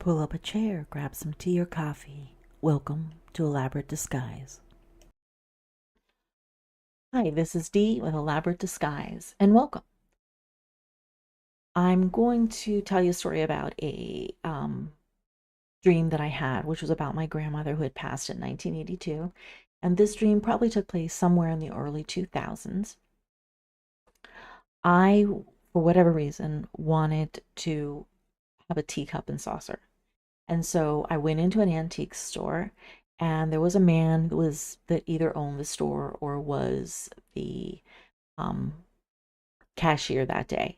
Pull up a chair, grab some tea or coffee. Welcome to Elaborate Disguise. Hi, this is Dee with Elaborate Disguise, and welcome. I'm going to tell you a story about a dream that I had, which was about my grandmother who had passed in 1982. And this dream probably took place somewhere in the early 2000s. I, for whatever reason, wanted to have a teacup and saucer. And so I went into an antique store, and there was a man that either owned the store or was the um, cashier that day.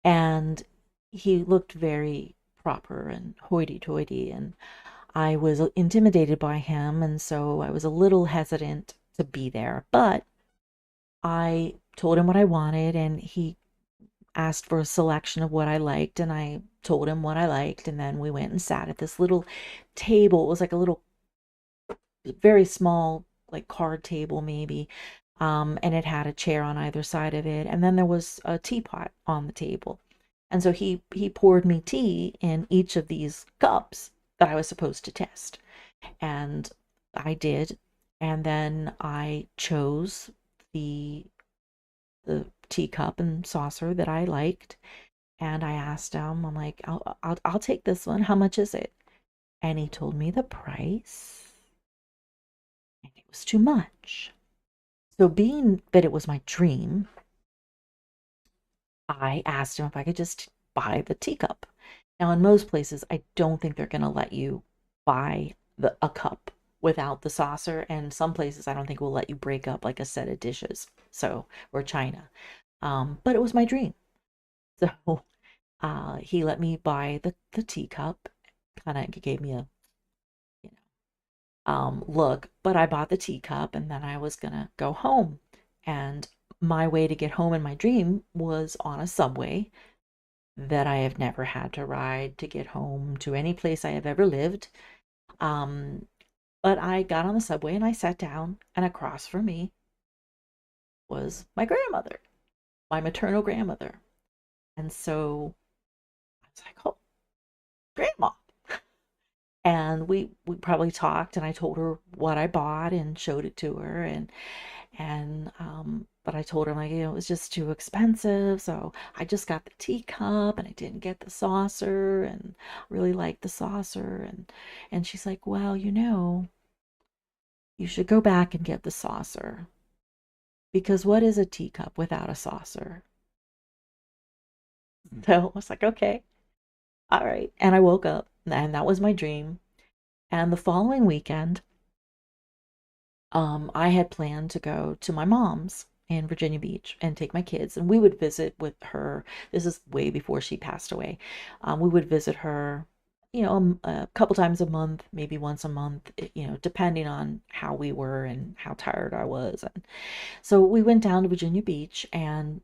And he looked very proper and hoity-toity, and I was intimidated by him, and so I was a little hesitant to be there. But I told him what I wanted, and he asked for a selection of what I liked, and I told him what I liked, and then we went and sat at this little table. It was like a little, very small, like card table maybe, and it had a chair on either side of it, and then there was a teapot on the table. And so he poured me tea in each of these cups that I was supposed to test, and I did, and then I chose the teacup and saucer that I liked. And I asked him, I'm like, I'll take this one. How much is it? And he told me the price, and it was too much. So, being that it was my dream, I asked him if I could just buy the teacup. Now, in most places, I don't think they're going to let you buy a cup without the saucer, and some places I don't think will let you break up like a set of dishes, so, or china. But it was my dream. So he let me buy the teacup, kind of gave me a you look, but I bought the teacup, and then I was gonna go home. And my way to get home in my dream was on a subway that I have never had to ride to get home to any place I have ever lived. Um, but I got on the subway and I sat down, and across from me was my grandmother, my maternal grandmother. And so I was like, oh, grandma. And we probably talked, and I told her what I bought and showed it to her, and but I told her, like, it was just too expensive, so I just got the teacup and I didn't get the saucer, and really liked the saucer. And she's like, well, you should go back and get the saucer, because what is a teacup without a saucer? So I was like, okay, all right. And I woke up, and that was my dream. And the following weekend, I had planned to go to my mom's in Virginia Beach and take my kids, and we would visit with her. This is way before she passed away. We would visit her, a couple times a month, maybe once a month, depending on how we were and how tired I was. And so we went down to Virginia Beach, and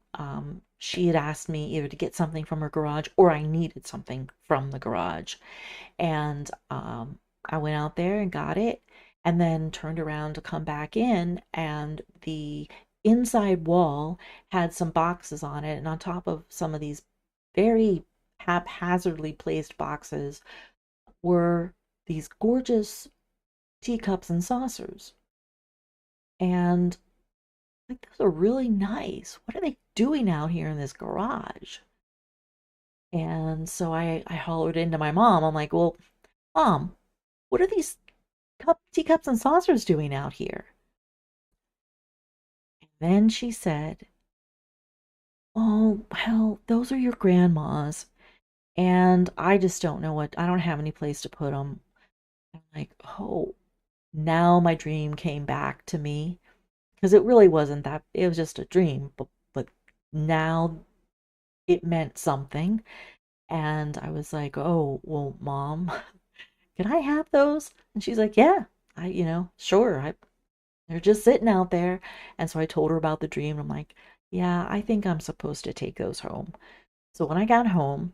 she had asked me either to get something from her garage or I needed something from the garage. And I went out there and got it, and then turned around to come back in, and the inside wall had some boxes on it, and on top of some of these very haphazardly placed boxes were these gorgeous teacups and saucers. And like, those are really nice. What are they doing out here in this garage? And so I hollered into my mom. I'm like, well, Mom, what are these teacups and saucers doing out here? And then she said, oh, well, those are your grandma's, and I just don't know I don't have any place to put them. I'm like, oh, now my dream came back to me, because it really wasn't that, it was just a dream, but now it meant something. And I was like, oh, well, Mom, can I have those? And she's like, yeah, sure. They're just sitting out there. And so I told her about the dream. I'm like, yeah, I think I'm supposed to take those home. So when I got home,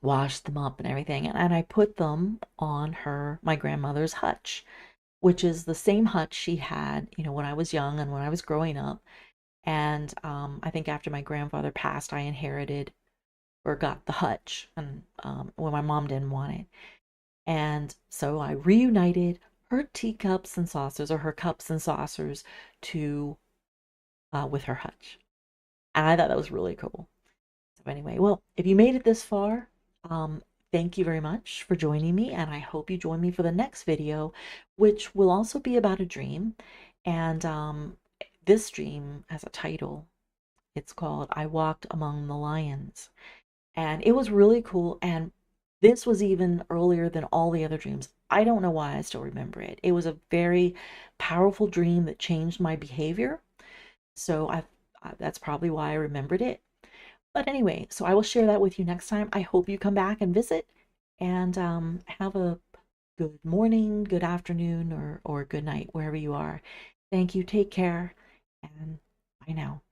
washed them up and everything, and I put them on my grandmother's hutch, which is the same hutch she had, when I was young and when I was growing up. And I think after my grandfather passed, I inherited or got the hutch, and when my mom didn't want it. And so I reunited her teacups and saucers, or her cups and saucers, to with her hutch. And I thought that was really cool. So anyway, well, if you made it this far, um, thank you very much for joining me, and I hope you join me for the next video, which will also be about a dream. And this dream has a title. It's called I Walked Among the Lions. And it was really cool. And this was even earlier than all the other dreams. I don't know why I still remember it. It was a very powerful dream that changed my behavior. So that's probably why I remembered it. But anyway, so I will share that with you next time. I hope you come back and visit, and have a good morning, good afternoon, or good night, wherever you are. Thank you. Take care, and bye now.